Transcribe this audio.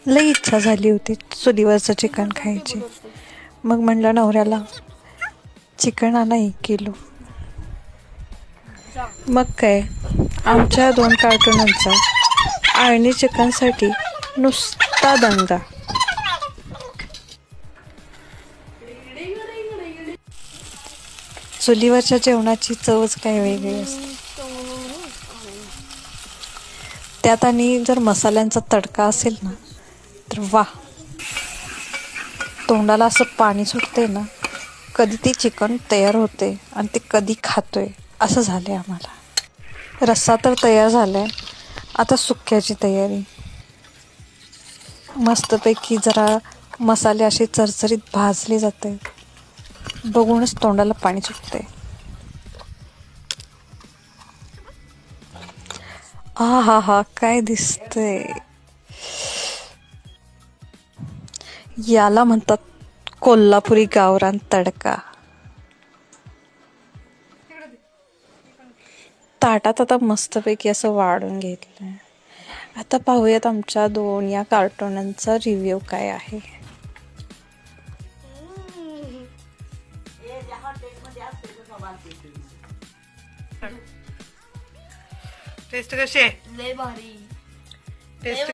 लई इच्छा झाली होती चुलीवरचं चिकन खायची. मग म्हणलं नवऱ्याला चिकन आणा 1 किलो. मग काय आमच्या 2 कार्टुनांचा आळणी चिकनसाठी नुसता दंगा. चुलीवरच्या जेवणाची चवच काय वेगळी असते. त्यात आणि जर मसाल्यांचा तडका असेल ना तर वा, तोंडाला असं पाणी सुटते ना. कधी ती चिकन तयार होते आणि ते कधी खातोय असं झालंय आम्हाला. रस्सा तर तयार झालाय, आता सुक्याची तयारी. मस्तपैकी जरा मसाले असे चरचरीत भाजले जाते, बघूनच तोंडाला पाणी सुटते. हा हा, काय दिसतंय. याला म्हणतात कोल्हापुरी गावरान तडका. ताटात आता मस्तपैकी असं वाढून घेतलंय. आता पाहूयात आमच्या 2 या कार्टुनांचा रिव्ह्यू काय आहे. टेस्ट कशी आहे? लय भारी. टेस्ट